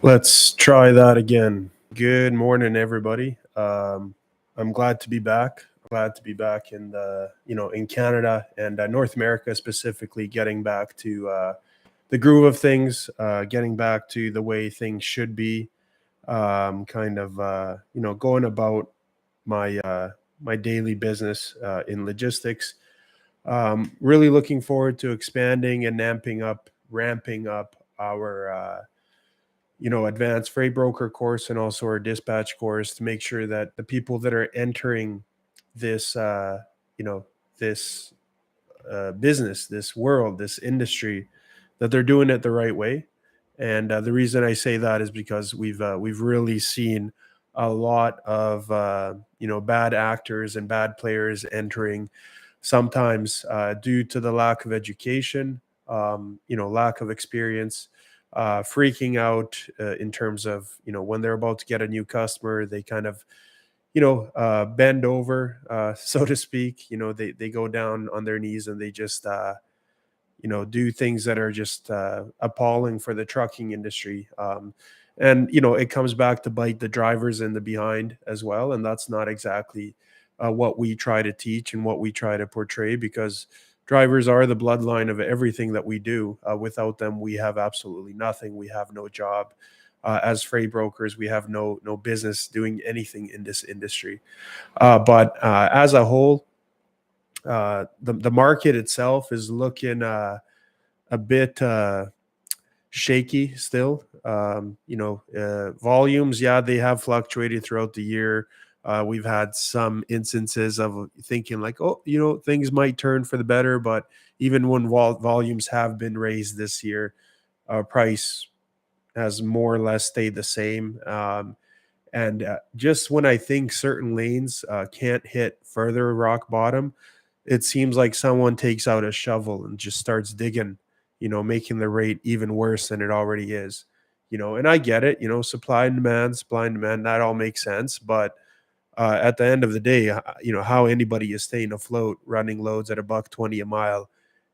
Let's try that again. Good morning, everybody. I'm glad to be back. Glad to be back in in Canada and North America specifically, getting back to the groove of things, getting back to the way things should be. Going about my daily business in logistics. Really looking forward to expanding and ramping up our advanced freight broker course and also our dispatch course to make sure that the people that are entering this you know this business, this world, this industry, that they're doing it the right way. And the reason I say that is because we've really seen a lot of bad actors and bad players entering, sometimes due to the lack of education, lack of experience, freaking out in terms of when they're about to get a new customer, they kind of bend over, so to speak. They go down on their knees and they just do things that are just appalling for the trucking industry. And it comes back to bite the drivers in the behind as well, and that's not exactly what we try to teach and what we try to portray, because drivers are the bloodline of everything that we do. Without them, we have absolutely nothing. We have no job. As freight brokers, we have no business doing anything in this industry. But as a whole, the market itself is looking a bit shaky still. Volumes, yeah, they have fluctuated throughout the year. We've had some instances of thinking like, oh, things might turn for the better. But even when volumes have been raised this year, price has more or less stayed the same. And just when I think certain lanes can't hit further rock bottom, it seems like someone takes out a shovel and just starts digging, making the rate even worse than it already is. And I get it, supply and demand, that all makes sense. But at the end of the day, how anybody is staying afloat running loads at a buck 20 a mile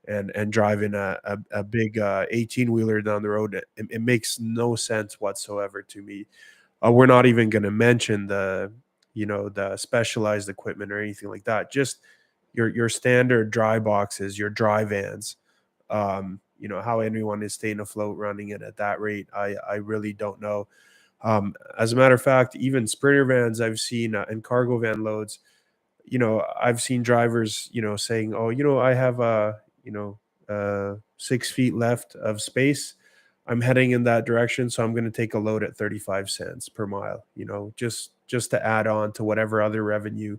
and driving a big 18 wheeler down the road, it makes no sense whatsoever to me. We're not even going to mention the specialized equipment or anything like that. Just your standard dry boxes, your dry vans. How anyone is staying afloat running it at that rate, I really don't know. As a matter of fact, even sprinter vans I've seen, and cargo van loads, I've seen drivers, saying, "Oh, I have 6 feet left of space. I'm heading in that direction, so I'm going to take a load at 35 cents per mile." Just to add on to whatever other revenue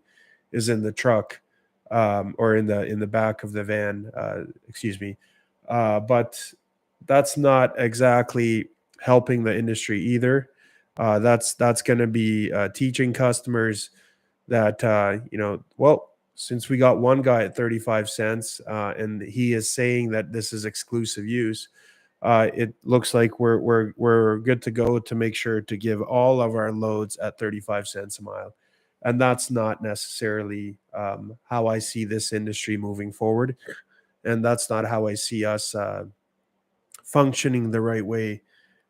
is in the truck, or in the back of the van. Excuse me, but that's not exactly helping the industry either. That's going to be teaching customers that well, since we got one guy at 35 cents, and he is saying that this is exclusive use, it looks like we're good to go to make sure to give all of our loads at 35 cents a mile. And that's not necessarily how I see this industry moving forward, and that's not how I see us functioning the right way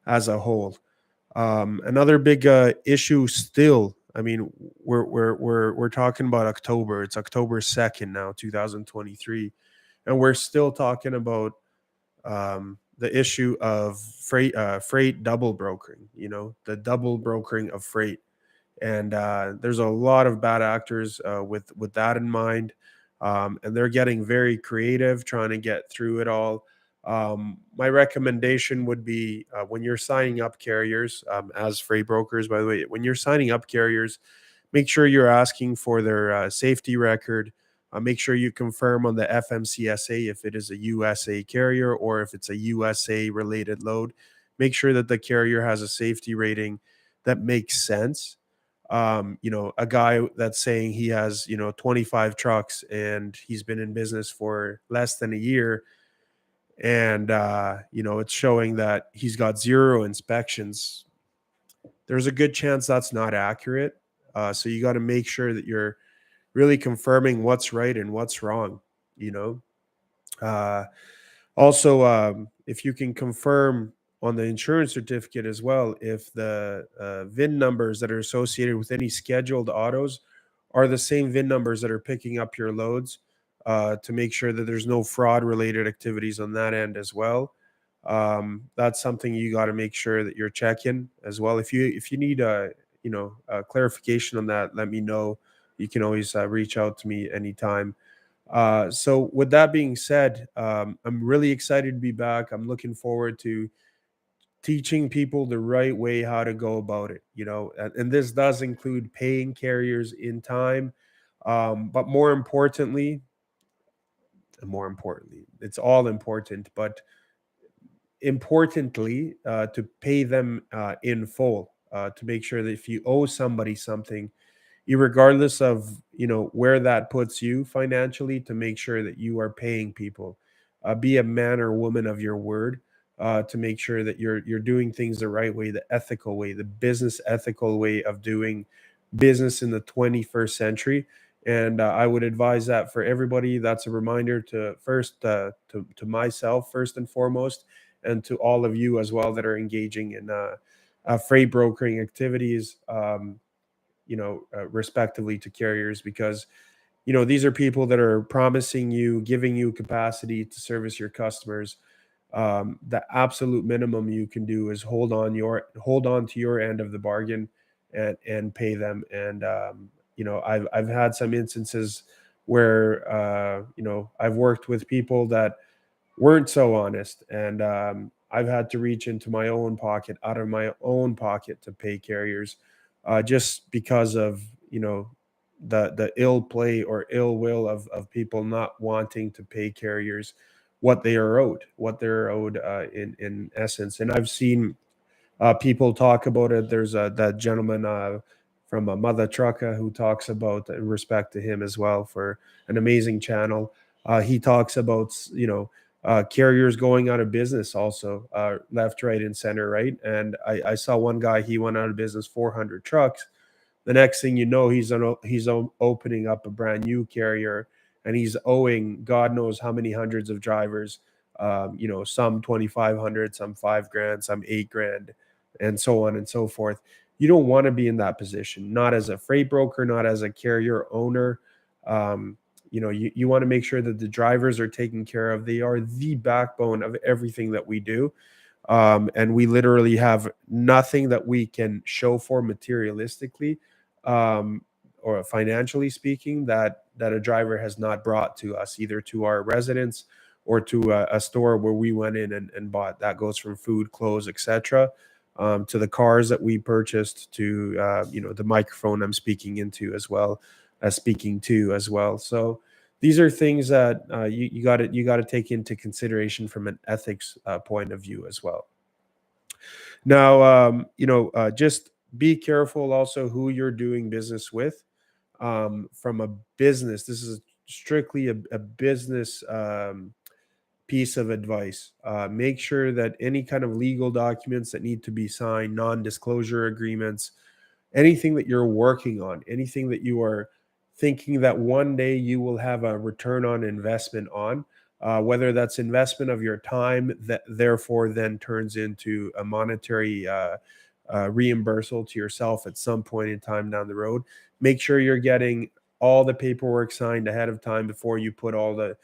as a whole. Another big issue still. I mean, we're talking about October. It's October 2nd now, 2023, and we're still talking about the issue of freight double brokering. The double brokering of freight, and there's a lot of bad actors with that in mind, and they're getting very creative trying to get through it all. My recommendation would be, when you're signing up carriers, as freight brokers, by the way, when you're signing up carriers, make sure you're asking for their safety record. Make sure you confirm on the FMCSA if it is a USA carrier or if it's a USA related load. Make sure that the carrier has a safety rating that makes sense. A guy that's saying he has 25 trucks and he's been in business for less than a year, and it's showing that he's got zero inspections, there's a good chance that's not accurate. So you got to make sure that you're really confirming what's right and what's wrong. you know uh, Also, if you can confirm on the insurance certificate as well, if the VIN numbers that are associated with any scheduled autos are the same VIN numbers that are picking up your loads, to make sure that there's no fraud related activities on that end as well. That's something you got to make sure that you're checking as well. If you need a clarification on that, let me know. You can always reach out to me anytime. So with that being said, I'm really excited to be back. I'm looking forward to teaching people the right way how to go about it, and this does include paying carriers in time. But more importantly, it's all important, but importantly, to pay them in full, to make sure that if you owe somebody something, regardless of where that puts you financially, to make sure that you are paying people. Be a man or woman of your word, to make sure that you're doing things the right way, the ethical way, the business ethical way of doing business in the 21st century. And I would advise that for everybody. That's a reminder to first, to myself first and foremost, and to all of you as well that are engaging in freight brokering activities, respectively to carriers, because these are people that are promising you, giving you capacity to service your customers. The absolute minimum you can do is hold on to your end of the bargain, and pay them. And I've had some instances where I've worked with people that weren't so honest, and I've had to reach into my own pocket, out of my own pocket, to pay carriers, just because of the ill play or ill will of people not wanting to pay carriers what they're owed, in essence. And I've seen people talk about it. There's that gentleman from Mother Trucka who talks about, respect to him as well for an amazing channel. He talks about carriers going out of business also, left, right, and center, right? And I saw one guy, he went out of business, 400 trucks. The next thing you know, opening up a brand new carrier, and he's owing God knows how many hundreds of drivers. Some 2,500, some 5 grand, some 8 grand, and so on and so forth. You don't want to be in that position, not as a freight broker, not as a carrier owner. You want to make sure that the drivers are taken care of. They are the backbone of everything that we do. And we literally have nothing that we can show for materialistically, um, or financially speaking, that a driver has not brought to us, either to our residence or to a store where we went in and bought. That goes from food, clothes, etc., to the cars that we purchased, to the microphone I'm speaking into as well, as speaking to as well. So these are things that you got to take into consideration from an ethics point of view as well. Now, just be careful also who you're doing business with. From a business, this is strictly a business piece of advice. Make sure that any kind of legal documents that need to be signed, non-disclosure agreements, anything that you're working on, anything that you are thinking that one day you will have a return on investment on, whether that's investment of your time that therefore then turns into a monetary reimbursal to yourself at some point in time down the road. Make sure you're getting all the paperwork signed ahead of time before you put all the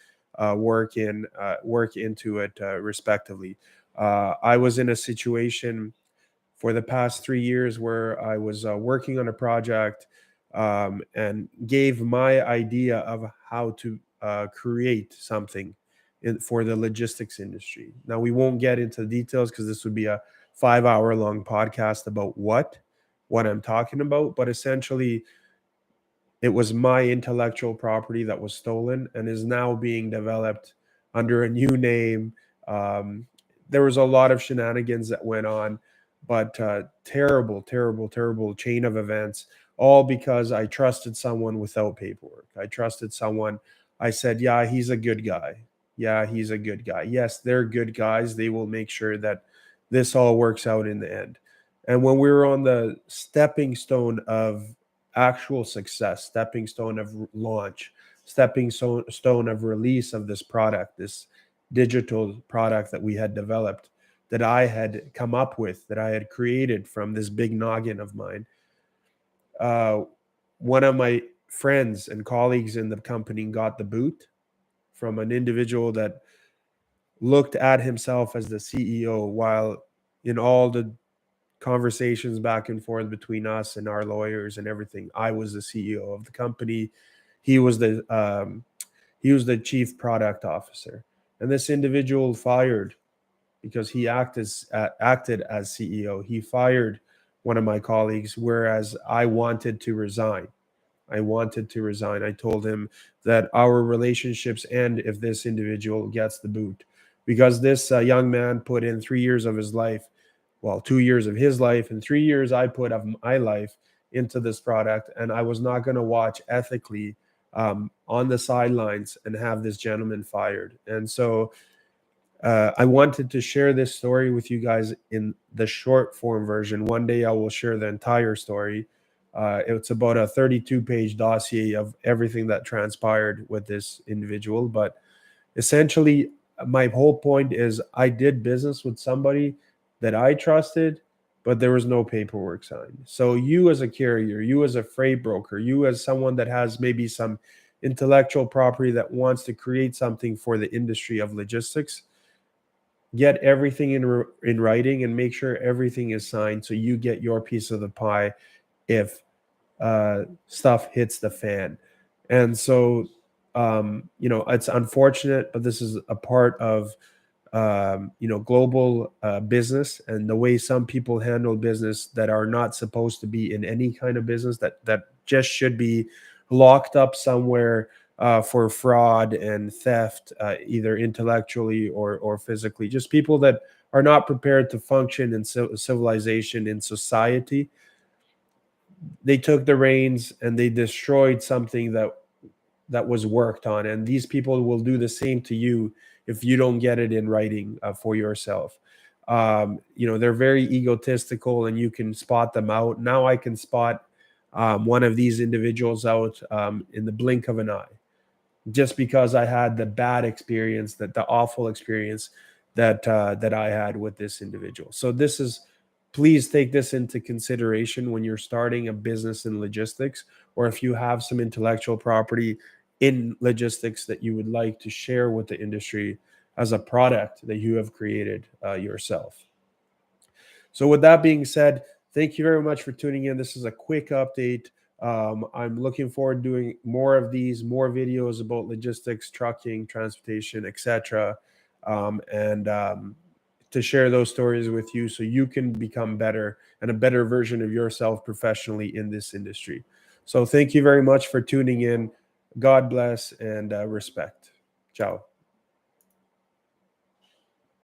work into it, respectively. I was in a situation for the past 3 years where I was working on a project, and gave my idea of how to create something for the logistics industry. Now, we won't get into the details because this would be a 5 hour long podcast about what I'm talking about, but essentially, it was my intellectual property that was stolen and is now being developed under a new name. Um, there was a lot of shenanigans that went on, but terrible, terrible, terrible chain of events, all because I trusted someone without paperwork. I trusted someone. I said, yeah, he's a good guy. Yeah, he's a good guy. Yes, they're good guys. They will make sure that this all works out in the end. And when we were on the stepping stone of actual success, stepping stone of launch, stone of release of this product, this digital product that we had developed, that I had come up with, that I had created from this big noggin of mine. Uh, One of my friends and colleagues in the company got the boot from an individual that looked at himself as the CEO, while in all the conversations back and forth between us and our lawyers and everything, I was the CEO of the company. He was the chief product officer, and this individual fired because he acted as CEO. He fired one of my colleagues, whereas I wanted to resign. I wanted to resign. I told him that our relationships end if this individual gets the boot, because this young man put in 3 years of his life, well, 2 years of his life, and 3 years I put of my life into this product, and I was not going to watch ethically on the sidelines and have this gentleman fired. And so I wanted to share this story with you guys in the short form version. One day I will share the entire story. It's about a 32-page dossier of everything that transpired with this individual. But essentially, my whole point is I did business with somebody that I trusted, but there was no paperwork signed. So you as a carrier, you as a freight broker, you as someone that has maybe some intellectual property that wants to create something for the industry of logistics, get everything in writing and make sure everything is signed so you get your piece of the pie if stuff hits the fan. And so, it's unfortunate, but this is a part of, global business, and the way some people handle business that are not supposed to be in any kind of business, that just should be locked up somewhere for fraud and theft, either intellectually or physically. Just people that are not prepared to function in civilization, in society. They took the reins and they destroyed something that was worked on, and these people will do the same to you if you don't get it in writing for yourself. They're very egotistical, and you can spot them out. Now I can spot one of these individuals out in the blink of an eye, just because I had the bad experience, that the awful experience that I had with this individual. So please take this into consideration when you're starting a business in logistics, or if you have some intellectual property in logistics that you would like to share with the industry as a product that you have created yourself. So with that being said, thank you very much for tuning in. This is a quick update. I'm looking forward to doing more of these, more videos about logistics, trucking, transportation, etc., and to share those stories with you so you can become better and a better version of yourself professionally in this industry. So thank you very much for tuning in. God bless and respect. Ciao.